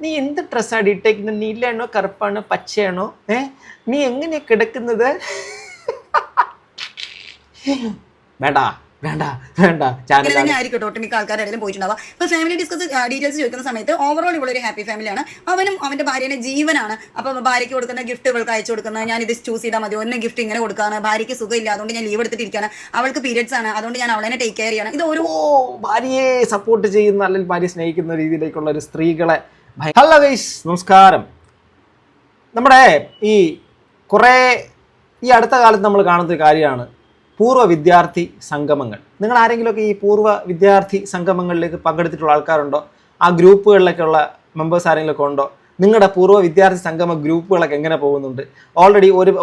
നീ എന്ത് ഡ്രസ്സാണ് ഇട്ടേക്കുന്നത്, നീലയാണോ കറുപ്പാണോ പച്ചയാണോ, നീ എങ്ങനെയാ കിടക്കുന്നത്? വേണ്ട വേണ്ട വേണ്ട ചാനൽ ആയിരിക്കട്ടെ ഒട്ടുമിക്ക ആൾക്കാരുടെ പോയിട്ടുണ്ടാവുക. അപ്പോൾ ഫാമിലി ഡീറ്റെയിൽസ് ചോദിക്കുന്ന സമയത്ത് ഓവറോൾ ഇവളൊരു ഹാപ്പി ഫാമിലിയാണ്. അവനും അവന്റെ ഭാര്യയുടെ ജീവനാണ്. അപ്പോൾ ഭാര്യയ്ക്ക് കൊടുക്കുന്ന ഗിഫ്റ്റ് ഇവൾക്ക് അയച്ചു കൊടുക്കുന്നത്, ഞാൻ ഇത് ചൂസ് ചെയ്താൽ മതി, ഒന്ന് ഗിഫ്റ്റ് ഇങ്ങനെ കൊടുക്കാണ്, ഭാര്യയ്ക്ക് സുഖമില്ല അതുകൊണ്ട് ഞാൻ ലീവ് എടുത്തിട്ടിരിക്കുകയാണ്, അവൾക്ക് പീരിയഡ്സ് ആണ് അതുകൊണ്ട് ഞാൻ അവളെ ടേക്ക് കെയർ ചെയ്യണം. ഇത് ഓരോ ഭാര്യയെ സപ്പോർട്ട് ചെയ്യുന്ന അല്ലെങ്കിൽ ഭാര്യയെ സ്നേഹിക്കുന്ന രീതിയിലേക്കുള്ള ഒരു സ്ത്രീകളെ. ഹലോ ഗൈസ്, നമസ്കാരം. നമ്മുടെ ഈ അടുത്ത കാലത്ത് നമ്മൾ കാണുന്ന ഒരു കാര്യമാണ് പൂർവ്വ വിദ്യാർത്ഥി സംഗമങ്ങൾ. നിങ്ങൾ ആരെങ്കിലുമൊക്കെ ഈ പൂർവ്വ വിദ്യാർത്ഥി സംഗമങ്ങളിലേക്ക് പങ്കെടുത്തിട്ടുള്ള ആൾക്കാരുണ്ടോ? ആ ഗ്രൂപ്പുകളിലൊക്കെ ഉള്ള മെമ്പേഴ്സ് ആരെങ്കിലുമൊക്കെ ഉണ്ടോ? നിങ്ങളുടെ പൂർവ്വ വിദ്യാർത്ഥി സംഗമ ഗ്രൂപ്പുകളൊക്കെ എങ്ങനെ പോകുന്നുണ്ട്? ഓൾറെഡി 1,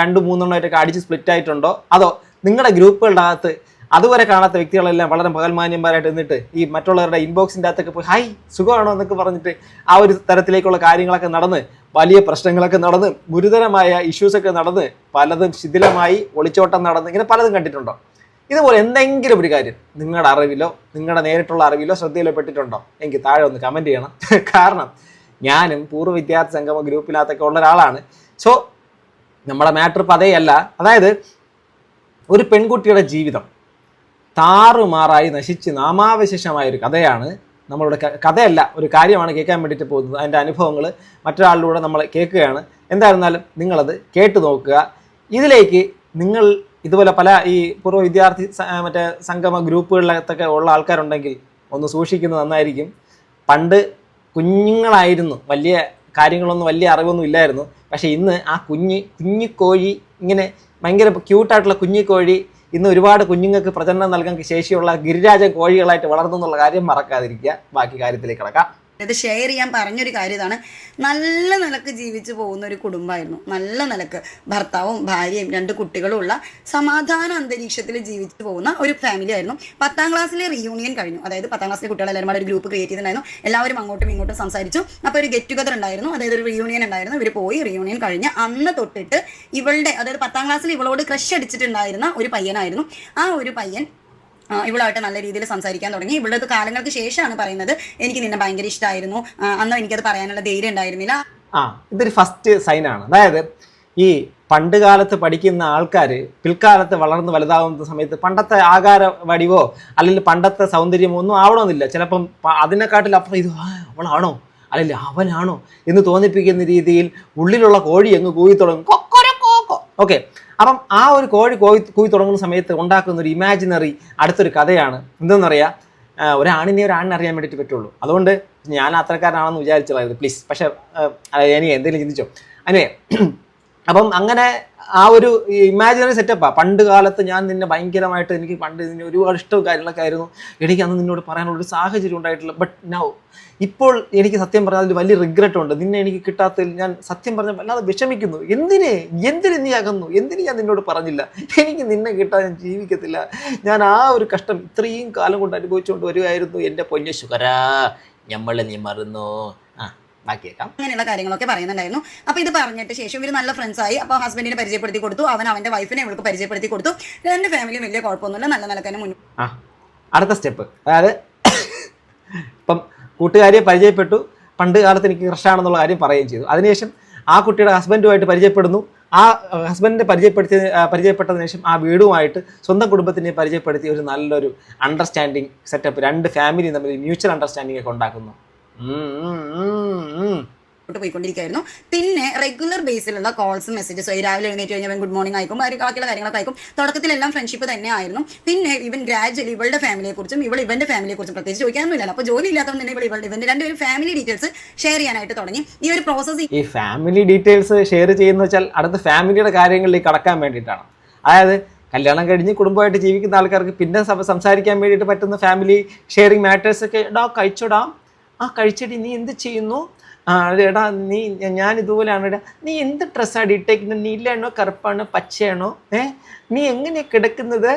2, 3 അടിച്ച് സ്പ്ലിറ്റ് ആയിട്ടുണ്ടോ? അതോ നിങ്ങളുടെ ഗ്രൂപ്പുകളുടെ അകത്ത് അതുവരെ കാണാത്ത വ്യക്തികളെല്ലാം വളരെ പകൽമാന്യന്മാരായിട്ട് നിന്നിട്ട് ഈ മറ്റുള്ളവരുടെ ഇൻബോക്സിൻ്റെ അകത്തൊക്കെ പോയി ഹായ് സുഖമാണോ എന്നൊക്കെ പറഞ്ഞിട്ട് ആ ഒരു തരത്തിലേക്കുള്ള കാര്യങ്ങളൊക്കെ നടന്ന് വലിയ പ്രശ്നങ്ങളൊക്കെ നടന്ന് ഗുരുതരമായ ഇഷ്യൂസൊക്കെ നടന്ന് പലതും ശിഥിലമായി ഒളിച്ചോട്ടം നടന്ന് ഇങ്ങനെ പലതും കണ്ടിട്ടുണ്ടോ? ഇതുപോലെ എന്തെങ്കിലും ഒരു കാര്യം നിങ്ങളുടെ അറിവിലോ നിങ്ങളുടെ നേരിട്ടുള്ള അറിവിലോ ശ്രദ്ധയിലോ പെട്ടിട്ടുണ്ടോ? എനിക്ക് താഴെ ഒന്ന് കമൻറ്റ് ചെയ്യണം. കാരണം ഞാനും പൂർവ്വ വിദ്യാർത്ഥി സംഗമ ഗ്രൂപ്പിനകത്തൊക്കെ ഉള്ള ഒരാളാണ്. സോ നമ്മുടെ മാറ്റർ ഇപ്പം അതേയല്ല. അതായത് ഒരു പെൺകുട്ടിയുടെ ജീവിതം താറുമാറായി നശിച്ച് നാമാവശേഷമായ ഒരു കഥയാണ് നമ്മളുടെ കഥയല്ല, ഒരു കാര്യമാണ് കേൾക്കാൻ വേണ്ടിയിട്ട് പോകുന്നത്. അതിൻ്റെ അനുഭവങ്ങൾ മറ്റൊരാളിലൂടെ നമ്മൾ കേൾക്കുകയാണ്. എന്തായിരുന്നാലും നിങ്ങളത് കേട്ടു നോക്കുക. ഇതിലേക്ക് നിങ്ങൾ ഇതുപോലെ പല ഈ പൂർവ്വ വിദ്യാർത്ഥി സംഗമ ഗ്രൂപ്പുകളിലൊക്കെ ഉള്ള ആൾക്കാരുണ്ടെങ്കിൽ ഒന്ന് സൂക്ഷിക്കുന്നത് നന്നായിരിക്കും. പണ്ട് കുഞ്ഞുങ്ങളായിരുന്നു, വലിയ കാര്യങ്ങളൊന്നും വലിയ അറിവൊന്നും ഇല്ലായിരുന്നു. പക്ഷേ ഇന്ന് ആ കുഞ്ഞിക്കോഴി ഇങ്ങനെ ഭയങ്കര ക്യൂട്ടായിട്ടുള്ള കുഞ്ഞിക്കോഴി ഇന്ന് ഒരുപാട് കുഞ്ഞുങ്ങൾക്ക് പ്രചരണം നൽകാൻ ശേഷിയുള്ള ഗിരിരാജ കോഴികളായിട്ട് വളർന്നു എന്നുള്ള കാര്യം മറക്കാതിരിക്കുക. ബാക്കി കാര്യത്തിലേക്ക് കിടക്കാം. ഇത് ഷെയർ ചെയ്യാൻ പറഞ്ഞൊരു കാര്യം ഇതാണ്. നല്ല നിലക്ക് ജീവിച്ചു പോകുന്ന ഒരു കുടുംബമായിരുന്നു. നല്ല നിലക്ക് ഭർത്താവും ഭാര്യയും 2 കുട്ടികളും ഉള്ള സമാധാന അന്തരീക്ഷത്തിൽ ജീവിച്ചു പോകുന്ന ഒരു ഫാമിലി ആയിരുന്നു. 10ാം ക്ലാസ്സിലെ റീയൂണിയൻ കഴിഞ്ഞു. അതായത് 10ാം ക്ലാസ്സിലെ കുട്ടികളെല്ലാവരും കൂടെ ഒരു ഗ്രൂപ്പ് ക്രിയേറ്റ് ചെയ്തിട്ടുണ്ടായിരുന്നു. എല്ലാവരും അങ്ങോട്ടും ഇങ്ങോട്ടും സംസാരിച്ചു. അപ്പോൾ ഒരു ഗെറ്റ് ടുഗദർ ഉണ്ടായിരുന്നു, അതായത് ഒരു റീയൂണിയൻ ഉണ്ടായിരുന്നു. ഇവർ പോയി റീയൂണിയൻ കഴിഞ്ഞ് അന്ന് തൊട്ടിട്ട് ഇവളുടെ, അതായത് 10ാം ക്ലാസ്സിൽ ഇവളോട് ക്രഷ് അടിച്ചിട്ടുണ്ടായിരുന്ന ഒരു പയ്യനായിരുന്നു. ആ ഒരു പയ്യൻ ഇവളായിട്ട് നല്ല രീതിയിൽ സംസാരിക്കാൻ തുടങ്ങി. ഇവളുടെ കാലങ്ങൾക്ക് ശേഷമാണ് പറയുന്നത്, എനിക്ക് നിന്നെ ഭയങ്കര ഇഷ്ടമായിരുന്നു, അന്ന് എനിക്കത് പറയാനുള്ള ധൈര്യം ഉണ്ടായിരുന്നില്ല. ഇതൊരു ഫസ്റ്റ് സൈനാണ്. അതായത് ഈ പണ്ട് കാലത്ത് പഠിക്കുന്ന ആൾക്കാർ പിൽക്കാലത്ത് വളർന്ന് വലുതാകുന്ന സമയത്ത് പണ്ടത്തെ ആകാര വടിവോ അല്ലെങ്കിൽ പണ്ടത്തെ സൗന്ദര്യമോ ഒന്നും ആവണമെന്നില്ല. ചിലപ്പം അതിനെക്കാട്ടിൽ അപ്പുറം ഇത് അവളാണോ അല്ലെങ്കിൽ അവനാണോ എന്ന് തോന്നിപ്പിക്കുന്ന രീതിയിൽ ഉള്ളിലുള്ള കോഴി അങ്ങ് കൂവി തുടങ്ങും. ഓക്കെ, അപ്പം ആ ഒരു കോഴി കൂവി തുടങ്ങുന്ന സമയത്ത് ഉണ്ടാക്കുന്ന ഒരു ഇമാജിനറി അടുത്തൊരു കഥയാണ്. എന്തെന്നറിയാം, ഒരാണിനെ അറിയാൻ വേണ്ടിയിട്ട് പറ്റുള്ളൂ. അതുകൊണ്ട് ഞാൻ അത്രക്കാരനാണെന്ന് വിചാരിച്ചതായത് പ്ലീസ്. പക്ഷെ എനിക്ക് എന്തെങ്കിലും ചിന്തിച്ചോ അതിനെ. അപ്പം അങ്ങനെ ആ ഒരു ഇമാജിനറി സെറ്റപ്പാണ്. പണ്ട് കാലത്ത് ഞാൻ നിന്നെ ഭയങ്കരമായിട്ട്, എനിക്ക് പണ്ട് നിന്നെ ഒരുപാട് ഇഷ്ടവും കാര്യങ്ങളൊക്കെ ആയിരുന്നു, എനിക്ക് അന്ന് നിന്നോട് പറയാനുള്ളൊരു സാഹചര്യം ഉണ്ടായിട്ടില്ല. ബട്ട് നൗ ഇപ്പോൾ എനിക്ക് സത്യം പറഞ്ഞാൽ അതിൽ വലിയ റിഗ്രറ്റ് ഉണ്ട്. നിന്നെ എനിക്ക് കിട്ടാത്തതിൽ ഞാൻ സത്യം പറഞ്ഞാൽ വല്ലാതെ വിഷമിക്കുന്നു. എന്തിന് നീ അകന്നു? എന്തിന് ഞാൻ നിന്നോട് പറഞ്ഞില്ല? എനിക്ക് നിന്നെ കിട്ടാൻ ഞാൻ ജീവിക്കത്തില്ല. ഞാൻ ആ ഒരു കഷ്ടം ഇത്രയും കാലം കൊണ്ട് അനുഭവിച്ചുകൊണ്ട് വരികയായിരുന്നു. എൻ്റെ പൊന്നു ശുകരാ, ഞമ്മളെ നീ മറന്നോ? ബാക്കിയേക്കാം. അങ്ങനെയുള്ള കാര്യങ്ങളൊക്കെ പറയുന്നുണ്ടായിരുന്നു. അപ്പോൾ ഇത് പറഞ്ഞിട്ട് ശേഷം ഇവർ നല്ല ഫ്രണ്ട്സായി. അപ്പോൾ ഹസ്ബൻഡിനെ പരിചയപ്പെടുത്തി കൊടുത്തു, അവൻ അവൻ്റെ വൈഫിനെ ഇവൾക്ക് പരിചയപ്പെടുത്തി കൊടുത്തു. 2 ഫാമിലിയും വലിയ കുഴപ്പമൊന്നുമില്ല, നല്ല നിലക്കാനും മുന്നിൽ. അടുത്ത സ്റ്റെപ്പ്, അതായത് ഇപ്പം കൂട്ടുകാരിയെ പരിചയപ്പെട്ടു, പണ്ട് കാലത്ത് എനിക്ക് ക്രഷാണെന്നുള്ള കാര്യം പറയുകയും ചെയ്തു. അതിനുശേഷം ആ കുട്ടിയുടെ ഹസ്ബൻഡുമായിട്ട് പരിചയപ്പെടുന്നു. ആ ഹസ്ബൻഡിനെ പരിചയപ്പെട്ടതിന് ശേഷം ആ വീടുമായിട്ട് സ്വന്തം കുടുംബത്തിനെ പരിചയപ്പെടുത്തി ഒരു നല്ലൊരു അണ്ടർസ്റ്റാൻഡിങ് സെറ്റപ്പ്, 2 ഫാമിലി തമ്മിൽ മ്യൂച്വൽ അണ്ടർസ്റ്റാൻഡിങ് ഒക്കെ ഉണ്ടാക്കുന്നു. പോയിക്കൊണ്ടിരിക്കുകയായിരുന്നു. പിന്നെ റെഗുലർ ബേസിലുള്ള കോൾസും മെസ്സേജസും, രാവിലെ എഴുന്നേറ്റ് കഴിഞ്ഞാൽ ഗുഡ് മോർണിംഗ് അയക്കും, ബാക്കിയുള്ള കാര്യങ്ങളൊക്കെ അയക്കും. തുടക്കത്തിലെല്ലാം ഫ്രണ്ട്ഷിപ്പ് തന്നെ ആയിരുന്നു. പിന്നെ ഇവൻ ഗ്രാജുവലി ഇവളുടെ ഫാമിലിയെക്കുറിച്ചും ഇവന്റെ ഫാമിലിയെക്കുറിച്ചും പ്രത്യേകിച്ച് ചോദിക്കാനൊന്നുമില്ല. അപ്പോൾ ജോലി ഇല്ലാത്തതുകൊണ്ട് തന്നെ ഇവന്റെ 2 ഫാമിലി ഡീറ്റെയിൽസ് ഷെയർ ചെയ്യാനായിട്ട് തുടങ്ങി. ഈ ഒരു പ്രോസസ്, ഈ ഫാമിലി ഡീറ്റെയിൽസ് ഷെയർ ചെയ്യുന്ന വെച്ചാൽ അടുത്ത ഫാമിലിയുടെ കാര്യങ്ങളിലേക്ക് കടക്കാൻ വേണ്ടിയിട്ടാണ്. അതായത് കല്യാണം കഴിഞ്ഞ് കുടുംബമായിട്ട് ജീവിക്കുന്ന ആൾക്കാർക്ക് പിന്നെ സംസാരിക്കാൻ വേണ്ടിയിട്ട് പറ്റുന്ന ഫാമിലി ഷെയറിങ് മാറ്റേഴ്സൊക്കെ. കഴിച്ചോടാം, കഴിച്ചിട്ട് നീ എന്ത് ചെയ്യുന്നു, എടാ ഞാൻ ഇതുപോലെയാണ്, എടാ നീ എന്ത് ഡ്രസ്സാണ് ഇട്ടേക്കുന്നത്, നീലയാണോ കറുപ്പാണോ പച്ചയാണോ, നീ എങ്ങനെയാ കിടക്കുന്നത്?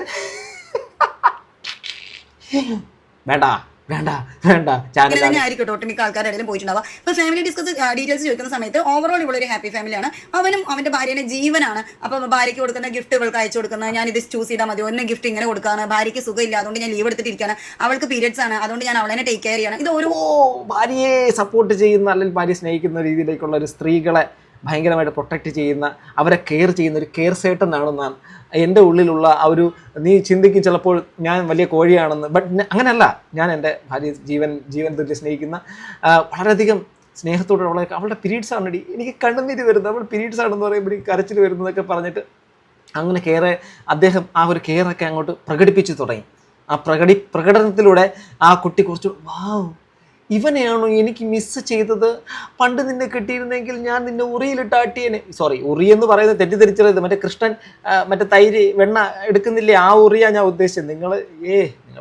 വേണ്ട വേണ്ട വേണ്ട ചാനൽ ഇങ്ങനെ തന്നെ ആയിരിക്കും ഒട്ടുമിക്ക ആൾക്കാരുടെ ഇടയിലും പോയിട്ടുണ്ടാവുക. അപ്പോൾ ഫാമിലി ഡീറ്റെയിൽസ് ചോദിക്കുന്ന സമയത്ത് ഓവറോൾ ഇവളൊരു ഹാപ്പി ഫാമിലിയാണ്. അവനും അവന്റെ ഭാര്യനെ ജീവനാണ്. അപ്പോൾ ഭാര്യയ്ക്ക് കൊടുക്കുന്ന ഗിഫ്റ്റ് ഇവൾക്ക് അയച്ചു കൊടുക്കുന്നത്, ഞാൻ ഇത് ചൂസ് ചെയ്താൽ മതി, ഒന്നെ ഗിഫ്റ്റ് ഇങ്ങനെ കൊടുക്കാണ്, ഭാര്യയ്ക്ക് സുഖമില്ല അതുകൊണ്ട് ഞാൻ ലീവ് എടുത്തിട്ടിരിക്കുകയാണ്, അവൾക്ക് പീരിയഡ്സ് ആണ് അതുകൊണ്ട് ഞാൻ അവളെ ടേക്ക് കെയർ ചെയ്യണം. ഇത് ഓരോ ഭാര്യയെ സപ്പോർട്ട് ചെയ്യുന്ന അല്ലെങ്കിൽ ഭാര്യയെ സ്നേഹിക്കുന്ന രീതിയിലേക്കുള്ള ഒരു സ്ത്രീകളെ ഭയങ്കരമായിട്ട് പ്രൊട്ടക്റ്റ് ചെയ്യുന്ന, അവരെ കെയർ ചെയ്യുന്ന ഒരു കെയർ സേട്ടനാണെന്നാണ് എൻ്റെ ഉള്ളിലുള്ള ആ ഒരു. നീ ചിന്തിക്കും ചിലപ്പോൾ ഞാൻ വലിയ കോഴിയാണെന്ന്, ബട്ട് അങ്ങനെയല്ല. ഞാൻ എൻ്റെ ഭാര്യ ജീവൻ തുല്യ സ്നേഹിക്കുന്ന, വളരെയധികം സ്നേഹത്തോടെ അവളുടെ പീരീഡ്സ് ആണെടി എനിക്ക് കണ്ണുനീര് വരുന്നത്, അവൾ പീരീഡ്സ് ആണെന്ന് പറയുമ്പോൾ എനിക്ക് കരച്ചിൽ വരുന്നതൊക്കെ പറഞ്ഞിട്ട് അങ്ങനെ അദ്ദേഹം ആ ഒരു കെയറൊക്കെ അങ്ങോട്ട് പ്രകടിപ്പിച്ചു തുടങ്ങി. ആ പ്രകടനത്തിലൂടെ ആ കുട്ടി കുറച്ച് വാവ് ഇവനെയാണോ എനിക്ക് മിസ് ചെയ്തത്, പണ്ട് നിന്നെ കിട്ടിയിരുന്നെങ്കിൽ ഞാൻ നിന്നെ ഉറിയിലിട്ട് ആട്ടിയേനെ. സോറി, ഉറി എന്ന് പറയുന്നത് തെറ്റിദ്ധരിച്ചത് മറ്റേ കൃഷ്ണൻ മറ്റേ തൈര് വെണ്ണ എടുക്കുന്നില്ലേ, ആ ഉറിയാ ഞാൻ ഉദ്ദേശിച്ചത്. നിങ്ങൾ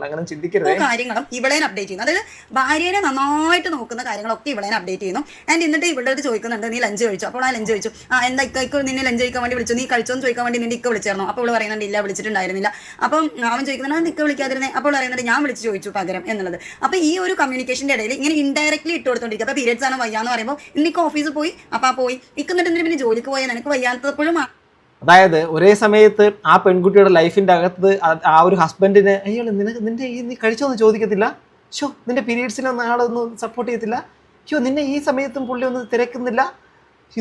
അങ്ങനെ ചിന്തിക്കരുത്. കാര്യങ്ങളും ഇവളെ അപ്ഡേറ്റ് ചെയ്യുന്നു. അതായത് ഭാര്യനെ നന്നായിട്ട് നോക്കുന്ന കാര്യങ്ങളൊക്കെ ഇവളെ അപ്ഡേറ്റ് ചെയ്യുന്നു. ആൻഡ് എന്നിട്ട് ഇവളുടെ അടുത്ത് ചോദിക്കുന്നുണ്ട്, നീ ലഞ്ച് കഴിച്ചു? അപ്പോൾ ആ ലഞ്ച് കഴിച്ചു. എന്താ ഇക്ക നിന്നെ ലഞ്ച് കഴിക്കാൻ വേണ്ടി വിളിച്ചു, നീ കഴിച്ചോന്ന് ചോദിക്കാൻ വേണ്ടി നിന്റെ ഇക്ക വിളിച്ചായിരുന്നു? അപ്പോൾ അവൾ പറയുന്നുണ്ട് ഇല്ല വിളിച്ചിട്ടുണ്ടായിരുന്നില്ല. അപ്പം അവൻ ചോദിക്കുന്നുണ്ട് ഇക്ക വിളിക്കാതിരുന്നേ? അപ്പോൾ പറയുന്നുണ്ട് ഞാൻ വിളിച്ച് ചോദിച്ചു പകരം എന്നുള്ളത്. അപ്പോൾ ഈ ഒരു കമ്മ്യൂണിക്കേഷൻ്റെ ഇടയിൽ ഇങ്ങനെ ഇൻഡയറക്ട്ലി ഇട്ട് കൊടുത്തോണ്ടിരിക്കും. അപ്പോൾ പീരിയഡ്സ് ആണ് വയ്യാന്ന് പറയുമ്പോൾ ഇന്നിക്ക് ഓഫീസിൽ പോയി, അപ്പോൾ പോയി ഇക്കുന്നിട്ട് എന്തിനും പിന്നെ ജോലിക്ക് പോയാൽ നിനക്ക് വയ്യാത്തപ്പോഴും. അതായത് ഒരേ സമയത്ത് ആ പെൺകുട്ടിയുടെ ലൈഫിൻ്റെ അകത്ത് ആ ഒരു ഹസ്ബൻഡിന് അയ്യോ നീ കഴിച്ചോന്ന് ചോദിക്കത്തില്ല, ഷോ നിന്റെ പീരീഡ്സിനൊന്നും ആളൊന്നും സപ്പോർട്ട് ചെയ്യത്തില്ല, ഷോ നിന്നെ ഈ സമയത്തും പുള്ളി ഒന്നും തിരക്കുന്നില്ല,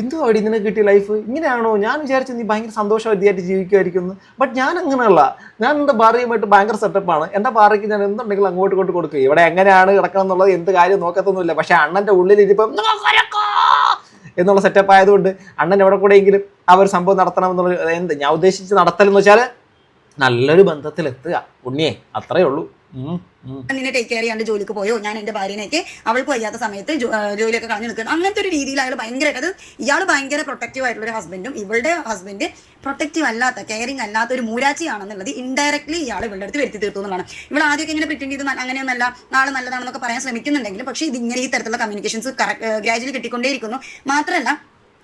എന്തുവാടി നിനക്ക് കിട്ടിയ ലൈഫ് ഇങ്ങനെയാണോ? ഞാൻ വിചാരിച്ചു നീ ഭയങ്കര സന്തോഷവതിയായിട്ട് ജീവിക്കുമായിരിക്കുന്നു. ബട്ട് ഞാൻ അങ്ങനെയല്ല. ഞാൻ എൻ്റെ ഭാര്യയുമായിട്ട് ഭയങ്കര സെറ്റപ്പാണ്. എൻ്റെ ഭാര്യയ്ക്ക് ഞാൻ എന്തുണ്ടെങ്കിലും അങ്ങോട്ട് കൊടുക്കും. ഇവിടെ എങ്ങനെയാണ് കിടക്കണം എന്നുള്ളത് എന്ത് കാര്യം നോക്കത്തൊന്നുമില്ല. പക്ഷേ അണ്ണൻ്റെ ഉള്ളിൽ ഇതിപ്പം എന്നുള്ള സെറ്റപ്പ് ആയതുകൊണ്ട് അണ്ണൻ എവിടെ കൂടെയെങ്കിലും ആ ഒരു സംഭവം നടത്തണമെന്നുള്ള ഞാൻ ഉദ്ദേശിച്ച് നടത്തലെന്ന് വെച്ചാൽ നല്ലൊരു ബന്ധത്തിലെത്തുക ഉണ്ണിയെ, അത്രയേ ഉള്ളൂ. നിന്നെ ടേക്ക് കെയർ ചെയ്യാണ്ട് ജോലിക്ക് പോയോ, ഞാൻ എൻ്റെ ഭാര്യനെയൊക്കെ അവൾക്ക് വയ്യാത്ത സമയത്ത് ജോലിയൊക്കെ കളഞ്ഞു നിൽക്കണം, അങ്ങനത്തെ ഒരു രീതിയിൽ അയാൾ ഭയങ്കരമായിട്ട്, അത് ഇയാൾ ഭയങ്കര പ്രൊട്ടക്റ്റീവ് ആയിട്ടുള്ള ഒരു ഹസ്ബൻഡും ഇവളുടെ ഹസ്ബൻഡ് പ്രൊട്ടക്റ്റീവ് അല്ലാത്ത കെയറിങ് അല്ലാത്ത ഒരു മൂരാച്ചിയാണെന്നുള്ളത് ഇൻഡയറക്ട്ലി ഇയാൾ ഇവളുടെ അടുത്ത് വരുത്തി തീർത്തു എന്നുള്ളതാണ്. ഇവൾ ആദ്യമൊക്കെ ഇങ്ങനെ പ്രിറ്റൻഡ് ചെയ്ത് അങ്ങനെയൊന്നല്ല നാളെ നല്ലതാണെന്നൊക്കെ പറയാൻ ശ്രമിക്കുന്നുണ്ടെങ്കിലും പക്ഷേ ഇതിങ്ങനെ ഈ തരത്തിലുള്ള കമ്മ്യൂണിക്കേഷൻസ് ഗ്രാജുവലി കിട്ടിക്കൊണ്ടേയിരിക്കുന്നു. മാത്രമല്ല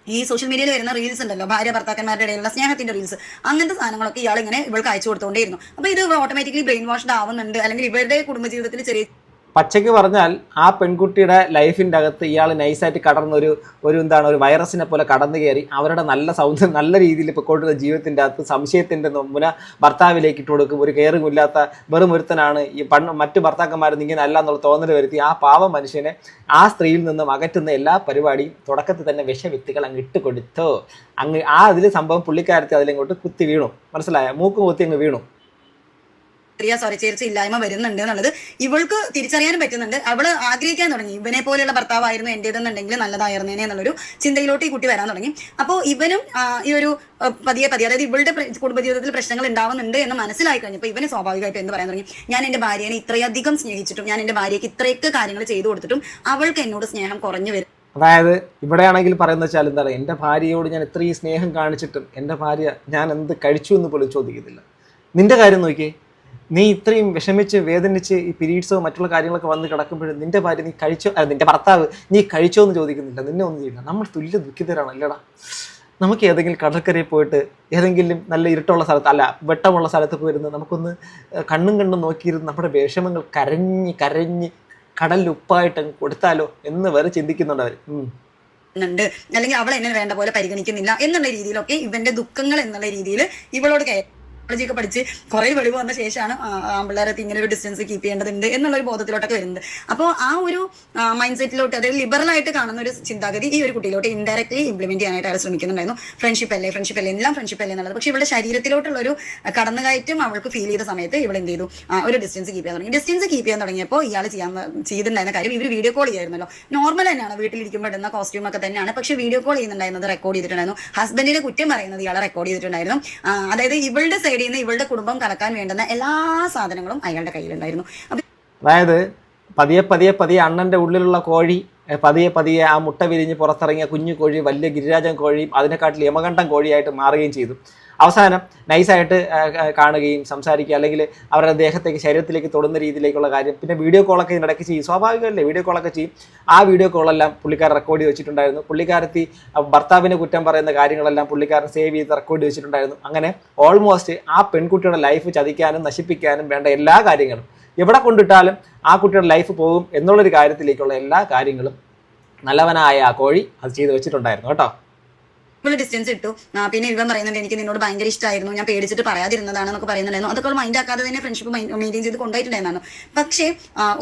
ഈ സോഷ്യൽ മീഡിയയിൽ വരുന്ന റീൽസ് ഉണ്ടല്ലോ, ഭാര്യ ഭർത്താക്കന്മാരുടെ ഇടയിലുള്ള സ്നേഹത്തിന്റെ റീൽസ്, അങ്ങനത്തെ സാധനങ്ങളൊക്കെ ഇയാൾ ഇങ്ങനെ ഇവൾക്ക് അയച്ചു കൊടുത്തോണ്ടേയിരുന്നു. അപ്പോൾ ഇത് ഓട്ടോമാറ്റിക്കലി ബ്രെയിൻ വാഷ്ഡ് ആവുന്നുണ്ട്, അല്ലെങ്കിൽ ഇവരുടെ കുടുംബജീവിതത്തിൽ ചെറിയ പച്ചയ്ക്ക് പറഞ്ഞാൽ ആ പെൺകുട്ടിയുടെ ലൈഫിൻ്റെ അകത്ത് ഇയാൾ നൈസായിട്ട് കടന്നൊരു ഒരു വൈറസിനെ പോലെ കടന്നു കയറി അവരുടെ നല്ല രീതിയിൽ പൊക്കോട്ടുള്ള ജീവിതത്തിൻ്റെ അകത്ത് സംശയത്തിൻ്റെ മുന ഭർത്താവിലേക്ക് ഇട്ട് കൊടുക്കും. ഒരു കെയറിംഗ് ഇല്ലാത്ത വെറും ഒരുത്തനാണ് ഈ മറ്റു ഭർത്താക്കന്മാരൊന്നും ഇങ്ങനെ അല്ല എന്നുള്ള തോന്നൽ വരുത്തി ആ പാവ മനുഷ്യനെ ആ സ്ത്രീയിൽ നിന്നും അകറ്റുന്ന എല്ലാ പരിപാടിയും തുടക്കത്തിൽ തന്നെ വിഷവിത്തുകൾ അങ്ങ് ഇട്ട് കൊടുത്തു. അതിൽ സംഭവം പുള്ളിക്കാരത്തെ അതിലിങ്ങോട്ട് കുത്തി വീണു. മനസ്സിലായ? മൂക്കും കുത്തി അങ്ങ് വീണു. ചേർച്ചയില്ലായ്മ വരുന്നുണ്ട് എന്നുള്ളത് ഇവൾക്ക് തിരിച്ചറിയാനും പറ്റുന്നുണ്ട്. അവള് ആഗ്രഹിക്കാൻ തുടങ്ങി ഇവനെ പോലെയുള്ള ഭർത്താവായിരുന്നു എന്റേതെന്നുണ്ടെങ്കിൽ നല്ലതായിരുന്നേനെ എന്നുള്ളൊരു ചിന്തയിലോട്ട് ഈ കുട്ടി വരാൻ തുടങ്ങി. അപ്പോൾ ഇവനും ഈ ഒരു പതിയെ അതായത് ഇവളുടെ കുടുംബജീവിതത്തിൽ പ്രശ്നങ്ങൾ ഉണ്ടാവുന്നുണ്ട് എന്ന് മനസ്സിലായി കഴിഞ്ഞപ്പോൾ ഇവന് സ്വാഭാവികമായിട്ട് എന്ത് പറയാൻ തുടങ്ങി, ഞാൻ എൻ്റെ ഭാര്യനെ ഇത്രയധികം സ്നേഹിച്ചിട്ടും ഞാൻ എൻ്റെ ഭാര്യയ്ക്ക് ഇത്രയൊക്കെ കാര്യങ്ങൾ ചെയ്തു കൊടുത്തിട്ടും അവൾക്ക് എന്നോട് സ്നേഹം കുറഞ്ഞു വരും. അതായത് ഇവിടെയാണെങ്കിൽ പറയുന്നത് വെച്ചാൽ എന്താണ്, എൻ്റെ ഭാര്യയോട് ഞാൻ ഇത്രയും സ്നേഹം കാണിച്ചിട്ടും എൻ്റെ ഭാര്യ ഞാൻ എന്ത് കഴിച്ചു എന്ന് പോലും ചോദിക്കുന്നില്ല. നിന്റെ കാര്യം നോക്കിയേ, നീ ഇത്രയും വിഷമിച്ച് വേദനിച്ച് ഈ പീരീഡ്സോ മറ്റുള്ള കാര്യങ്ങളൊക്കെ വന്ന് കിടക്കുമ്പോഴും നിന്റെ ഭാര്യ നീ കഴിച്ചോ, നിന്റെ ഭർത്താവ് നീ കഴിച്ചോ എന്ന് ചോദിക്കുന്നില്ല, നിന്നെ ഒന്നും ചെയ്യില്ല. നമ്മൾ തുല്യ ദുഃഖിതരാണ് അല്ലടാ. നമുക്ക് ഏതെങ്കിലും കടൽക്കരയിൽ പോയിട്ട് ഏതെങ്കിലും നല്ല ഇരുട്ടുള്ള സ്ഥലത്ത് അല്ല വെട്ടമുള്ള സ്ഥലത്ത് പോയിരുന്ന് നമുക്കൊന്ന് കണ്ണും നോക്കിയിരുന്ന് നമ്മുടെ വിഷമങ്ങൾ കരഞ്ഞ് കടലിൽ ഉപ്പായിട്ട് കൊടുത്താലോ എന്ന് വരെ ചിന്തിക്കുന്നുണ്ട് അവർ. അല്ലെങ്കിൽ അവൾ എന്നെ വേണ്ട പോലെ പരിഗണിക്കുന്നില്ല എന്നുള്ള രീതിയിലൊക്കെ ഇവന്റെ ദുഃഖങ്ങൾ എന്നുള്ള രീതിയിൽ ഇവളോട് ൊക്കെ പഠിച്ച് കുറെ വെളിവ് വന്ന ശേഷമാണ് ആമ്പിള്ളേരൊക്കെ ഇങ്ങനെ ഒരു ഡിസ്റ്റൻസ് കീപ്പ് ചെയ്യേണ്ടതുണ്ട് എന്നുള്ളൊരു ബോധത്തിലോട്ടൊക്കെ വരുന്നത്. അപ്പോൾ ആ ഒരു മൈൻഡ് സെറ്റിലോട്ട്, അതായത് ലിബറലായിട്ട് കാണുന്ന ഒരു ചിന്താഗതി ഈ ഒരു കുട്ടിയിലോട്ട് ഇൻഡയറക്ട്ലി ഇംപ്ലിമെന്റ് ചെയ്യാനായിട്ട് അയാൾ ശ്രമിക്കുന്നുണ്ടായിരുന്നു. ഫ്രണ്ട്ഷിപ്പ് അല്ലേ എല്ലാം ഫ്രണ്ട്ഷിപ്പ് അല്ലേ എന്നുള്ളത്. പക്ഷേ ഇവളുടെ ശരീരത്തിലോട്ടുള്ള ഒരു കടന്നുകയറ്റം അവൾക്ക് ഫീൽ ചെയ്ത സമയത്ത് ഇവൾ എന്ത് ചെയ്തു, ഒരു ഡിസ്റ്റൻസ് കീപ്പ് ചെയ്യാൻ തുടങ്ങി. ഡിസ്റ്റൻസ് കീപ്പ് ചെയ്യാൻ തുടങ്ങിയപ്പോൾ ഇയാൾ ചെയ്തിട്ടുണ്ടായിരുന്ന കാര്യം, ഇവർ വീഡിയോ കോൾ ചെയ്യായിരുന്നല്ലോ. നോർമൽ തന്നെയാണ്, വീട്ടിലിരിക്കുമ്പോൾ ഇടുന്ന കോസ്റ്റ്യൂം ഒക്കെ തന്നെയാണ്. പക്ഷേ വീഡിയോ കോൾ ചെയ്യുന്നുണ്ടായിരുന്നത് റെക്കോർഡ് ചെയ്തിട്ടുണ്ടായിരുന്നു. ഹസ്ബൻഡിനെ കുറ്റം പറയുന്നത് ഇയാളെ റെക്കോർഡ് ചെയ്തിട്ടുണ്ടായിരുന്നു. അതായത് ഇവളുടെ സൈഡിൽ നിന്ന് ഇവളുടെ കുടുംബം കലക്കാൻ വേണ്ടുന്ന എല്ലാ സാധനങ്ങളും അയാളുടെ കയ്യിലുണ്ടായിരുന്നു. അതായത് പതിയെ അണ്ണന്റെ ഉള്ളിലുള്ള കോഴി പതിയെ ആ മുട്ട വിരിഞ്ഞ് പുറത്തിറങ്ങിയ കുഞ്ഞു കോഴി വലിയ ഗിരിരാജൻ കോഴിയും അതിനെക്കാട്ടിൽ യമകണ്ഠം കോഴിയായിട്ട് മാറുകയും ചെയ്തു. അവസാനം നൈസായിട്ട് കാണുകയും സംസാരിക്കുക, അല്ലെങ്കിൽ അവരുടെ ദേഹത്തേക്ക് ശരീരത്തിലേക്ക് തൊടുന്ന രീതിയിലേക്കുള്ള കാര്യം. പിന്നെ വീഡിയോ കോളൊക്കെ ഇതിനിടയ്ക്ക് ചെയ്യും, സ്വാഭാവികമല്ലേ, വീഡിയോ കോളൊക്കെ ചെയ്യും. ആ വീഡിയോ കോളെല്ലാം പുള്ളിക്കാരൻ റെക്കോർഡ് ചെയ്ത് വെച്ചിട്ടുണ്ടായിരുന്നു. പുള്ളിക്കാരത്തി ഭർത്താവിനെ കുറ്റം പറയുന്ന കാര്യങ്ങളെല്ലാം പുള്ളിക്കാരൻ സേവ് ചെയ്ത് റെക്കോർഡ് വെച്ചിട്ടുണ്ടായിരുന്നു. അങ്ങനെ ഓൾമോസ്റ്റ് ആ പെൺകുട്ടിയുടെ ലൈഫ് ചതിക്കാനും നശിപ്പിക്കാനും വേണ്ട എല്ലാ കാര്യങ്ങളും എവിടെ കൊണ്ടിട്ടാലും ആ കുട്ടിയുടെ ലൈഫ് പോകും എന്നുള്ളൊരു കാര്യത്തിലേക്കുള്ള എല്ലാ കാര്യങ്ങളും നല്ലവനായ ആ കോഴി അത് ചെയ്ത് വെച്ചിട്ടുണ്ടായിരുന്നു കേട്ടോ. ഇവള് ഡിസ്റ്റൻസ് ഇട്ടു. പിന്നെ ഇവൻ പറയുന്നുണ്ട് എനിക്ക് നിന്നോട് ഭയങ്കര ഇഷ്ടമായിരുന്നു, ഞാൻ പേടിച്ചിട്ട് പറയാതിരുന്നതാണെന്നൊക്കെ പറയുന്നുണ്ടായിരുന്നു. അതൊക്കെ മൈൻഡ് ആക്കാതെ തന്നെ ഫ്രണ്ട്ഷിപ്പ് മെയിൻറ്റെയിൻ ചെയ്ത് കൊണ്ടുപോയിട്ടുണ്ടായിരുന്നു. പക്ഷേ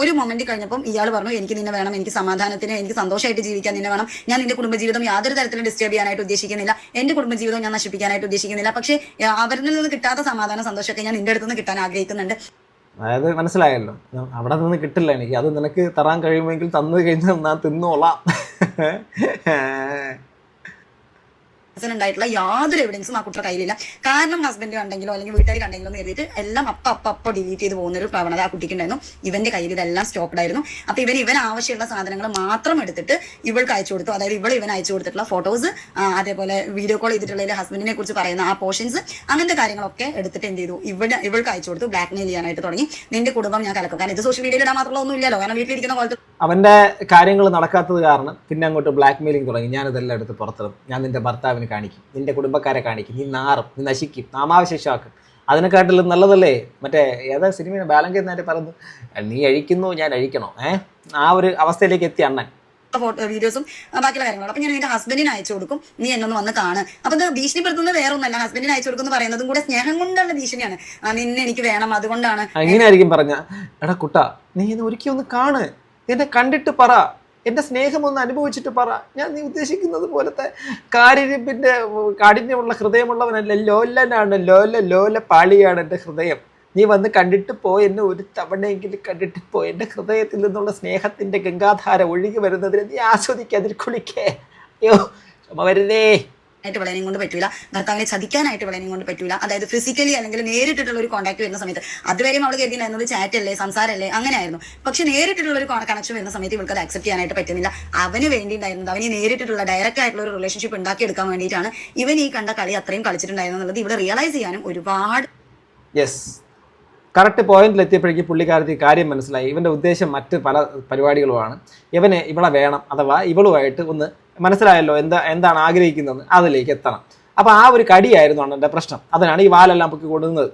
ഒരു മൊമെന്റ് കഴിഞ്ഞപ്പം ഇയാൾ പറഞ്ഞു എനിക്ക് നിന്നെ വേണം, എനിക്ക് സമാധാനത്തിന്, എനിക്ക് സന്തോഷമായിട്ട് ജീവിക്കാൻ നിന്നെ വേണം, ഞാൻ നിന്റെ കുടുംബജീവിതം യാതൊരു തരത്തിലും ഡിസ്റ്റർബ് ചെയ്യാനായിട്ട് ഉദ്ദേശിക്കുന്നില്ല, എന്റെ കുടുംബജീവിതം ഞാൻ നശിപ്പിക്കാനായിട്ട് ഉദ്ദേശിക്കുന്നില്ല, പക്ഷേ അവരിൽ നിന്ന് കിട്ടാത്ത സമാധാന സന്തോഷമൊക്കെ ഞാൻ നിന്റെ അടുത്ത് നിന്ന് കിട്ടാൻ ആഗ്രഹിക്കുന്നുണ്ട്. അതായത് മനസ്സിലായല്ലോ, അവിടെ നിന്ന് കിട്ടില്ല എനിക്ക്, അത് നിനക്ക് തരാൻ കഴിയുമെങ്കിൽ തന്നു കഴിഞ്ഞാൽ ഞാൻ തിന്നോളാം. ഉണ്ടായിട്ടുള്ള യാതൊരു എവിഡൻസും ആ കുട്ടിയുടെ കയ്യിലില്ല. കാരണം ഹസ്ബൻഡ് കണ്ടെങ്കിലോ അല്ലെങ്കിൽ വീട്ടുകാർ കണ്ടെങ്കിലോ എന്ന് കരുതിയിട്ട് എല്ലാം അപ്പൊ ഡിലീറ്റ് ചെയ്ത് പോകുന്ന ഒരു പ്രവണത ആ കുട്ടിക്ക് ഉണ്ടായിരുന്നു. ഇവന്റെ കയ്യിൽ ഇതെല്ലാം സ്റ്റോക്ക്ഡ് ആയിരുന്നു. അപ്പൊ ഇവൻ ആവശ്യമുള്ള സാധനങ്ങൾ മാത്രം എടുത്തിട്ട് ഇവൾക്ക് അയച്ചു കൊടുത്തു. അതായത് ഇവൻ അയച്ചു കൊടുത്തിട്ടുള്ള ഫോട്ടോസ്, അതേപോലെ വീഡിയോ കോൾ ചെയ്തിട്ടുള്ള ഹസ്ബൻഡിനെ കുറിച്ച് പറയുന്ന ആ പോർഷൻസ്, അങ്ങനത്തെ കാര്യങ്ങളൊക്കെ എടുത്തിട്ട് എന്ത് ചെയ്തു, ഇവൾക്ക് അയച്ചു കൊടുത്തു. ബ്ലാക്ക് മെയിൽ ചെയ്യാനായിട്ട് തുടങ്ങി. നിന്റെ കുടുംബം ഞാൻ കലക്കും. കാരണം ഇത് സോഷ്യൽ മീഡിയയിൽ ഇടാൻ മാത്രമല്ല ഒന്നും ഇല്ലല്ലോ, കാരണം വീട്ടിലിരിക്കുന്ന പോലത്തെ അവന്റെ കാര്യങ്ങൾ നടക്കാത്തത് കാരണം പിന്നെ അങ്ങോട്ട് ബ്ലാക്ക് മെയിലിംഗ് തുടങ്ങി. ഞാനിതെല്ലാം എടുത്ത് പുറത്തിടും, ഞാൻ നിന്റെ ഭർത്താവിന് കാണിക്കും, നിന്റെ കുടുംബക്കാരെ കാണിക്കും, നീ നാറും, നീ നശിക്കും, നാമാവശേഷമാക്കും. അതിനെക്കാട്ടിലും നല്ലതല്ലേ മറ്റേ ഏതാ സിനിമ ബാലങ്കി എന്നായിട്ട് പറഞ്ഞു, നീ അഴിക്കുന്നു ഞാൻ അഴിക്കണോ, ആ ഒരു അവസ്ഥയിലേക്ക് എത്തി അണ്ണൻ. ഫോട്ടോ വീഡിയോസും ബാക്കിയുള്ള കാര്യങ്ങളും. അപ്പൊ ഞാൻ എന്റെ ഹസ്ബൻഡിന് അയച്ചു കൊടുക്കും, നീ എന്നൊന്ന് വന്ന് കാണ്. അപ്പൊ ഇത് ഭീഷണിപ്പെടുത്തുന്നത് വേറെ ഒന്നല്ല, ഹസ്ബൻഡിന് അയച്ചു കൊടുക്കുന്നു പറയുന്നതും കൂടെ സ്നേഹം കൊണ്ടുള്ള ഭീഷണിയാണ്. നിന്നെ എനിക്ക് വേണം, അതുകൊണ്ടാണ്. എങ്ങനെയായിരിക്കും പറഞ്ഞ, എടാ കുട്ടാ നീ ഇന്ന് ഒരിക്കലും ഒന്ന് കാണ്, എന്നെ കണ്ടിട്ട് പറ, എൻ്റെ സ്നേഹം ഒന്ന് അനുഭവിച്ചിട്ട് പറ, ഞാൻ നീ ഉദ്ദേശിക്കുന്നത് പോലത്തെ കാരിരിപ്പിൻ്റെ കാഠിന്യമുള്ള ഹൃദയമുള്ളവനല്ല, ലോലനാണ്, ലോല പാളിയാണ് എൻ്റെ ഹൃദയം. നീ വന്ന് കണ്ടിട്ട് പോയി, എന്നെ ഒരു തവണയെങ്കിലും കണ്ടിട്ട് പോയി, എൻ്റെ ഹൃദയത്തിൽ നിന്നുള്ള സ്നേഹത്തിൻ്റെ ഗംഗാധാര ഒഴുകി വരുന്നതിന് നീ ആസ്വദിക്കാതിൽ കുളിക്കേ. അയ്യോ ക്ഷമ വരുന്നേ. ആയിട്ട് വളരെയും കൊണ്ട് പറ്റൂല, ഭർത്താവിനെ ചതിക്കാനായിട്ട് വളരെയും കൊണ്ട് പറ്റൂല. അതായത് ഫിസിക്കലി അല്ലെങ്കിൽ നേരിട്ടിട്ടുള്ള ഒരു കോൺടാക്ട് വരുന്ന സമയത്ത്, അതുവരെയും അവൾ കരുതിയിരുന്നത് ചാറ്റ് അല്ലേ, സംസാരമല്ലേ, അങ്ങനെയായിരുന്നു. പക്ഷെ നേരിട്ടുള്ള ഒരു കണക്ഷൻ വരുന്ന സമയത്ത് ഇവൾക്ക് അത് അക്സെപ്റ്റ് ചെയ്യാനായിട്ട് പറ്റുന്നില്ല. അവന് വേണ്ടിയിട്ടുണ്ടായിരുന്നത്, അവന് നേരിട്ടുള്ള ഡയറക്റ്റ് ആയിട്ടുള്ള ഒരു റിലേഷൻഷിപ്പ് ഉണ്ടാക്കിയെടുക്കാൻ വേണ്ടിയിട്ടാണ് ഇവൻ ഈ കണ്ട കളി അത്രയും കളിച്ചിട്ടുണ്ടായിരുന്നു എന്നുള്ളത് ഇവിടെ റിയലൈസ് ചെയ്യാനും ഒരുപാട്. യെസ്, കറക്റ്റ് പോയിന്റിൽ എത്തിയപ്പോഴേക്കും പുള്ളിക്കാരത്തി കാര്യം മനസ്സിലായി. ഇവൻ്റെ ഉദ്ദേശം മറ്റ് പല പരിപാടികളുമാണ്. ഇവളെ വേണം, അഥവാ ഇവളുമായിട്ട് ഒന്ന് മനസ്സിലായല്ലോ എന്താണ് ആഗ്രഹിക്കുന്നതെന്ന്, അതിലേക്ക് എത്തണം. അപ്പോൾ ആ ഒരു കടിയായിരുന്നു അണ്ണൻ്റെ പ്രശ്നം. അതിനാണ് ഈ വാലെല്ലാം പൊക്കി കൊടുക്കുന്നത്.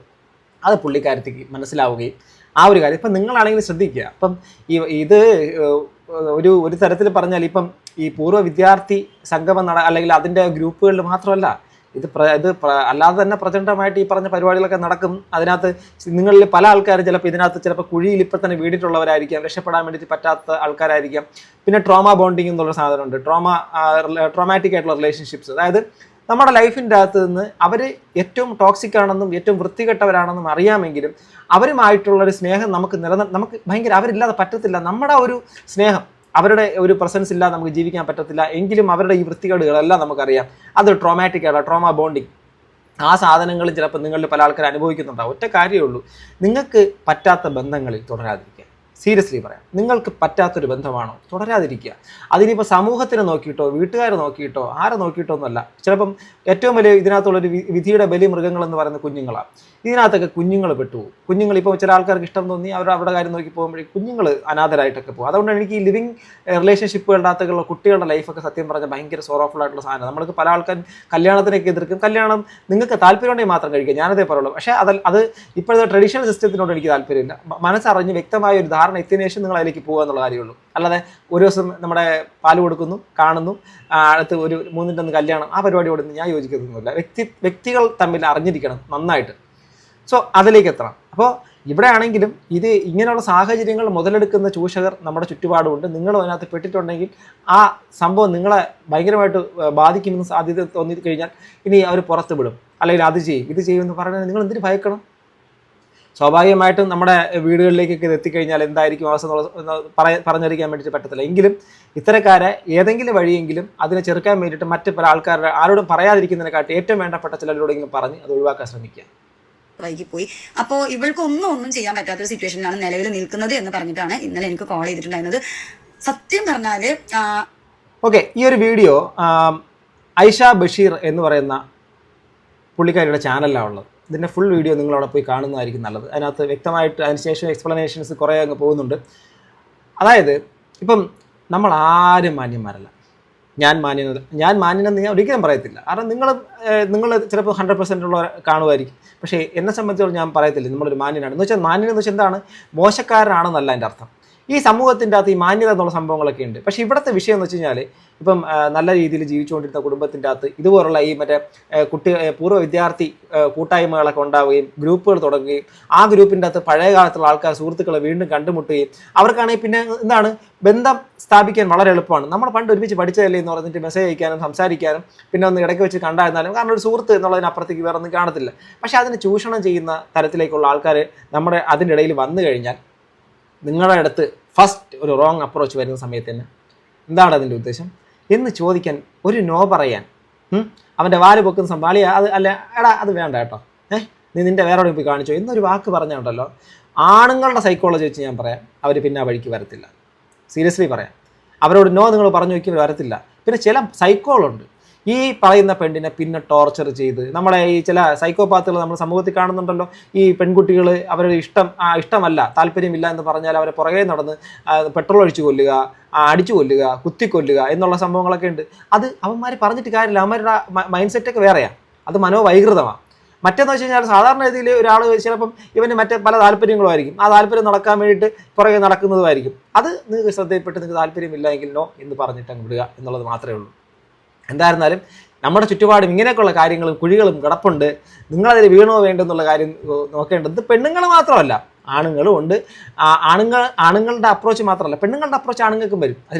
അത് പുള്ളിക്കാരത്തിക്ക് മനസ്സിലാവുകയും ആ ഒരു കാര്യം ഇപ്പം നിങ്ങളാണെങ്കിൽ ശ്രദ്ധിക്കുക. അപ്പം ഇത് ഒരു തരത്തിൽ പറഞ്ഞാൽ ഇപ്പം ഈ പൂർവ്വ വിദ്യാർത്ഥി സംഗമം അല്ലെങ്കിൽ അതിൻ്റെ ഗ്രൂപ്പുകളിൽ മാത്രമല്ല, ഇത് അല്ലാതെ തന്നെ പ്രചണ്ഡമായിട്ട് ഈ പറഞ്ഞ പരിപാടികളൊക്കെ നടക്കും. അതിനകത്ത് നിങ്ങളിൽ പല ആൾക്കാരും ചിലപ്പോൾ കുഴിയിൽ ഇപ്പം തന്നെ വീണിട്ടുള്ളവരായിരിക്കാം, രക്ഷപ്പെടാൻ വേണ്ടിയിട്ട് പറ്റാത്ത ആൾക്കാരായിരിക്കാം. പിന്നെ ട്രോമ ബോണ്ടിങ് എന്നുള്ള സാധനമുണ്ട്, ട്രോമാറ്റിക് ആയിട്ടുള്ള റിലേഷൻഷിപ്സ്. അതായത് നമ്മുടെ ലൈഫിൻ്റെ അകത്ത് നിന്ന് അവർ ഏറ്റവും ടോക്സിക് ആണെന്നും ഏറ്റവും വൃത്തികെട്ടവരാണെന്നും അറിയാമെങ്കിലും അവരുമായിട്ടുള്ളൊരു സ്നേഹം നമുക്ക് ഭയങ്കര അവരില്ലാതെ പറ്റത്തില്ല. നമ്മുടെ ഒരു സ്നേഹം, അവരുടെ ഒരു പ്രസൻസ് ഇല്ലാതെ നമുക്ക് ജീവിക്കാൻ പറ്റത്തില്ല. എങ്കിലും അവരുടെ ഈ വൃത്തികേടുകളെല്ലാം നമുക്കറിയാം. അത് ട്രോമാറ്റിക് ആയിട്ടുള്ള ട്രോമ ബോണ്ടിങ്, ആ സാധനങ്ങൾ ചിലപ്പോൾ നിങ്ങളിൽ പല ആൾക്കാർ അനുഭവിക്കുന്നുണ്ടാവും. ഒറ്റ കാര്യമേ ഉള്ളൂ, നിങ്ങൾക്ക് പറ്റാത്ത ബന്ധങ്ങളിൽ തുടരാതിരിക്കുക. സീരിയസ്ലി പറയാം, നിങ്ങൾക്ക് പറ്റാത്തൊരു ബന്ധമാണോ തുടരാതിരിക്കുക. അതിനിപ്പോൾ സമൂഹത്തിനെ നോക്കിയിട്ടോ വീട്ടുകാരെ നോക്കിയിട്ടോ ആരെ നോക്കിയിട്ടോ ഒന്നുമല്ല. ചിലപ്പം ഏറ്റവും വലിയ ഇതിനകത്തുള്ളൊരു വിധിയുടെ ബലി മൃഗങ്ങളെന്ന് പറയുന്ന കുഞ്ഞുങ്ങളാണ്. ഇതിനകത്തൊക്കെ കുഞ്ഞുങ്ങൾ പെട്ടുപോകും. കുഞ്ഞുങ്ങൾ ഇപ്പോൾ ചില ആൾക്കാർക്ക് ഇഷ്ടം തോന്നി അവരുടെ കാര്യം നോക്കി പോകുമ്പോഴേക്കും കുഞ്ഞുങ്ങൾ അനാഥരായിട്ടൊക്കെ പോകും. അതുകൊണ്ടാണ് എനിക്ക് ഈ ലിവിങ് റിലേഷൻഷിപ്പുകളുടെ അകത്തുള്ള കുട്ടികളുടെ ലൈഫൊക്കെ സത്യം പറഞ്ഞാൽ ഭയങ്കര സോറോഫുൾ ആയിട്ടുള്ള സാധനം. നമ്മൾക്ക് പല ആൾക്കാരും കല്യാണത്തിനൊക്കെ എതിർക്കും. കല്യാണം നിങ്ങൾക്ക് താല്പര്യമുണ്ടെങ്കിൽ മാത്രം കഴിക്കുക, ഞാനതേ പറയുള്ളൂ. പക്ഷേ അത് ഇപ്പോഴത്തെ ട്രഡീഷണൽ സിസ്റ്റത്തിനോട് എനിക്ക് താല്പര്യമില്ല. മനസ്സറിഞ്ഞ് വ്യക്തമായ ഒരു ധാരണ എത്തിയതിനു ശേഷം നിങ്ങൾ അതിലേക്ക് പോകുക എന്നുള്ള കാര്യമുള്ളൂ. അല്ലാതെ ഒരു ദിവസം നമ്മുടെ പാല് കൊടുക്കുന്നു, കാണുന്നു, അടുത്ത് ഒരു 3 കല്യാണം, ആ പരിപാടിയോട് ഞാൻ യോജിക്കുന്നൊന്നുമില്ല. വ്യക്തികൾ തമ്മിൽ അറിഞ്ഞിരിക്കണം നന്നായിട്ട്. സോ അതിലേക്ക് എത്തണം. അപ്പോൾ ഇവിടെ ആണെങ്കിലും ഇത് ഇങ്ങനെയുള്ള സാഹചര്യങ്ങൾ മുതലെടുക്കുന്ന ചൂഷകർ നമ്മുടെ ചുറ്റുപാടുമുണ്ട്. നിങ്ങളും അതിനകത്ത് പെട്ടിട്ടുണ്ടെങ്കിൽ ആ സംഭവം നിങ്ങളെ ഭയങ്കരമായിട്ട് ബാധിക്കുമെന്ന് സാധ്യത തോന്നിക്കഴിഞ്ഞാൽ ഇനി അവർ പുറത്ത് വിടും, അല്ലെങ്കിൽ അത് ചെയ്യും ഇത് ചെയ്യുമെന്ന് പറഞ്ഞാൽ നിങ്ങൾ എന്തിനു ഭയക്കണം? സ്വാഭാവികമായിട്ടും നമ്മുടെ വീടുകളിലേക്കൊക്കെ എത്തിക്കഴിഞ്ഞാൽ എന്തായിരിക്കും അവസ്ഥ പറഞ്ഞറിയിക്കാൻ വേണ്ടിയിട്ട് പറ്റത്തില്ല. എങ്കിലും ഇത്തരക്കാരെ ഏതെങ്കിലും വഴിയെങ്കിലും അതിനെ ചെറുക്കാൻ വേണ്ടിയിട്ട് മറ്റ് പല ആൾക്കാരുടെ ആരോടും പറയാതിരിക്കുന്നതിനെക്കാട്ടി ഏറ്റവും വേണ്ടപ്പെട്ട ചിലരോടെങ്കിലും പറഞ്ഞ് അത് ഒഴിവാക്കാൻ ശ്രമിക്കുക. വൈകിപ്പോയി. അപ്പോൾ ഇവൾക്ക് ഒന്നും ചെയ്യാൻ പറ്റാത്തൊരു സിറ്റുവേഷനിലാണ് നിലവിൽ നിൽക്കുന്നത് എന്ന് പറഞ്ഞിട്ടാണ് ഇന്നലെ എനിക്ക് കോൾ ചെയ്തിട്ടുണ്ടായിരുന്നത്. സത്യം പറഞ്ഞാൽ ഓക്കെ, ഈ ഒരു വീഡിയോ ഐഷ ബഷീർ എന്ന് പറയുന്ന പുള്ളിക്കാരിയുടെ ചാനലിലാണ് ഉള്ളത്. ഇതിൻ്റെ ഫുൾ വീഡിയോ നിങ്ങളവിടെ പോയി കാണുന്നതായിരിക്കും നല്ലത്. അതിനകത്ത് വ്യക്തമായിട്ട് അതിനുശേഷം എക്സ്പ്ലനേഷൻസ് കുറേ അങ്ങ് പോകുന്നുണ്ട്. അതായത് ഇപ്പം നമ്മൾ ആരും മാന്യന്മാരല്ല, ഞാൻ മാന്യനെന്ന് ഞാൻ ഒരിക്കലും പറയത്തില്ല. കാരണം നിങ്ങൾ ചിലപ്പോൾ 100% ഉള്ള കാണുമായിരിക്കും. പക്ഷേ എന്നെ സംബന്ധിച്ചോളം ഞാൻ പറയത്തില്ല നമ്മളൊരു മാന്യനാണ്. എന്ന് വെച്ചാൽ മാന്യനെന്ന് വെച്ചാൽ എന്താണ്, മോശക്കാരനാണെന്നല്ല എൻ്റെ അർത്ഥം. ഈ സമൂഹത്തിൻ്റെ അകത്ത് ഈ മാന്യത എന്നുള്ള സംഭവങ്ങളൊക്കെ ഉണ്ട്. പക്ഷേ ഇവിടുത്തെ വിഷയം എന്ന് വെച്ച് കഴിഞ്ഞാൽ ഇപ്പം നല്ല രീതിയിൽ ജീവിച്ചുകൊണ്ടിരുന്ന കുടുംബത്തിൻ്റെ അകത്ത് ഇതുപോലുള്ള ഈ മറ്റേ പൂർവ്വ വിദ്യാർത്ഥി കൂട്ടായ്മകളൊക്കെ ഉണ്ടാവുകയും ഗ്രൂപ്പുകൾ തുടങ്ങുകയും ആ ഗ്രൂപ്പിൻ്റെ അകത്ത് പഴയ കാലത്തുള്ള ആൾക്കാർ സുഹൃത്തുക്കളെ വീണ്ടും കണ്ടുമുട്ടുകയും അവർക്കാണെങ്കിൽ പിന്നെ എന്താണ് ബന്ധം സ്ഥാപിക്കാൻ വളരെ എളുപ്പമാണ്. നമ്മൾ പണ്ട് ഒരുമിച്ച് പഠിച്ചതല്ലേ എന്ന് പറഞ്ഞിട്ട് മെസ്സേജ് അയക്കാനും സംസാരിക്കാനും പിന്നെ ഒന്ന് ഇടയ്ക്ക് വെച്ച് കണ്ടായിരുന്നാലും കാരണം ഒരു സുഹൃത്ത് എന്നുള്ളതിനപ്പുറത്തേക്ക് വേറെ ഒന്നും കാണത്തില്ല. പക്ഷേ അതിന് ചൂഷണം ചെയ്യുന്ന തരത്തിലേക്കുള്ള ആൾക്കാർ നമ്മുടെ അതിൻ്റെ ഇടയിൽ വന്നു കഴിഞ്ഞാൽ നിങ്ങളുടെ അടുത്ത് ഫസ്റ്റ് ഒരു റോങ് അപ്രോച്ച് വരുന്ന സമയത്ത് തന്നെ എന്താണ് അതിൻ്റെ ഉദ്ദേശം എന്ന് ചോദിക്കാൻ, ഒരു നോ പറയാൻ, അവൻ്റെ വാല് പൊക്കുന്ന സംഭാളി അത് അല്ല എടാ അത് വേണ്ട കേട്ടോ, നീ നിൻ്റെ വേറെ എവിടെ പോയി കാണിച്ചോ എന്നൊരു വാക്ക് പറഞ്ഞുണ്ടല്ലോ, ആണുങ്ങളുടെ സൈക്കോളജി വെച്ച് ഞാൻ പറയാം അവർ പിന്നെ ആ വഴിക്ക് വരത്തില്ല. സീരിയസ്ലി പറയാം, അവരോട് നോ നിങ്ങൾ പറഞ്ഞു നോക്കി വരത്തില്ല. പിന്നെ ചില സൈക്കോളുണ്ട് ഈ പറയുന്ന പെണ്ണിനെ പിന്നെ ടോർച്ചർ ചെയ്ത്, നമ്മളെ ഈ ചില സൈക്കോപാത്തുകൾ നമ്മൾ സമൂഹത്തിൽ കാണുന്നുണ്ടല്ലോ, ഈ പെൺകുട്ടികൾ അവരുടെ ഇഷ്ടമല്ല താല്പര്യമില്ല എന്ന് പറഞ്ഞാൽ അവരെ പുറകെ നടന്ന് പെട്രോൾ ഒഴിച്ചു കൊല്ലുക, അടിച്ചു കൊല്ലുക, കുത്തിക്കൊല്ലുക എന്നുള്ള സംഭവങ്ങളൊക്കെ ഉണ്ട്. അത് അവന്മാർ പറഞ്ഞിട്ട് കാര്യമില്ല, അവന്മാരുടെ മൈൻഡ് സെറ്റൊക്കെ വേറെയാണ്, അത് മനോവൈകൃതമാണ്. മറ്റേന്ന് വെച്ച് കഴിഞ്ഞാൽ സാധാരണ രീതിയിൽ ഒരാൾ ചിലപ്പം ഇവന് മറ്റേ പല താല്പര്യങ്ങളും ആയിരിക്കും, ആ താല്പര്യം നടക്കാൻ വേണ്ടിയിട്ട് പുറകെ നടക്കുന്നതുമായിരിക്കും. അത് നിങ്ങൾക്ക് ശ്രദ്ധയിൽപ്പെട്ട് നിങ്ങൾക്ക് താല്പര്യമില്ല എങ്കിൽ നോ എന്ന് പറഞ്ഞിട്ട് അങ്ങ് വിടുക എന്നുള്ളത് മാത്രമേ ഉള്ളൂ. എന്തായിരുന്നാലും നമ്മുടെ ചുറ്റുപാടും ഇങ്ങനെയൊക്കെയുള്ള കാര്യങ്ങളും കുഴികളും കിടപ്പുണ്ട്. നിങ്ങളതിൽ വീണോ വേണ്ടെന്നുള്ള കാര്യം നോക്കേണ്ടത് പെണ്ണുങ്ങൾ മാത്രമല്ല ആണുങ്ങളും ഉണ്ട്. ആണുങ്ങളുടെ അപ്രോച്ച് മാത്രമല്ല പെണ്ണുങ്ങളുടെ അപ്രോച്ച് ആണുങ്ങൾക്കും വരും. അത്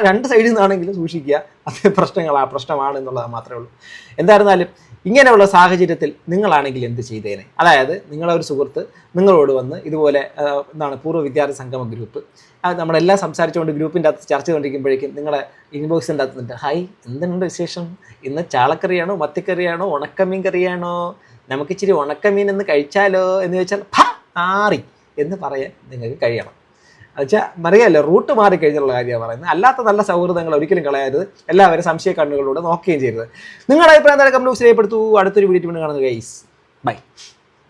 രണ്ട് സൈഡിൽ നിന്നാണെങ്കിലും സൂക്ഷിക്കുക, അത് പ്രശ്നമാണ് എന്നുള്ളത് മാത്രമേ ഉള്ളൂ. എന്തായിരുന്നാലും ഇങ്ങനെയുള്ള സാഹചര്യത്തിൽ നിങ്ങളാണെങ്കിൽ എന്ത് ചെയ്തേനെ? അതായത് നിങ്ങളെ ഒരു സുഹൃത്ത് നിങ്ങളോട് വന്ന് ഇതുപോലെ പൂർവ്വ വിദ്യാർത്ഥി സംഗമ ഗ്രൂപ്പ് നമ്മളെല്ലാം സംസാരിച്ചുകൊണ്ട് ഗ്രൂപ്പിൻ്റെ അകത്ത് ചർച്ച ചെയ്തുകൊണ്ടിരിക്കുമ്പോഴേക്കും നിങ്ങളെ ഇൻബോക്സിൻ്റെ അകത്ത് നിന്നിട്ട് ഹായ് എന്തുണ്ട് വിശേഷം, ഇന്ന് ചാളക്കറിയാണോ മത്തിക്കറിയാണോ ഉണക്കമീൻ കറിയാണോ, നമുക്കിച്ചിരി ഉണക്കമീൻ എന്ന് കഴിച്ചാലോ എന്ന് ചോദിച്ചാൽ മാറി എന്ന് പറയാൻ നിങ്ങൾക്ക് കഴിയണം. എന്നുവെച്ചാൽ അറിയാമല്ലോ റൂട്ട് മാറിക്കഴിഞ്ഞുള്ള കാര്യമാണ് പറയുന്നത്. അല്ലാത്ത നല്ല സൗഹൃദങ്ങൾ ഒരിക്കലും കളയരുത്. എല്ലാവരും സംശയ കണ്ണുകളിലൂടെ നോക്കുകയും ചെയ്യരുത്. നിങ്ങളുടെ അഭിപ്രായം എന്തായാലും കമന്റ് ബോക്സിൽ രേഖപ്പെടുത്തൂ. അടുത്തൊരു വീഡിയോ കാണുന്നത് ഗൈസ്, ബൈ.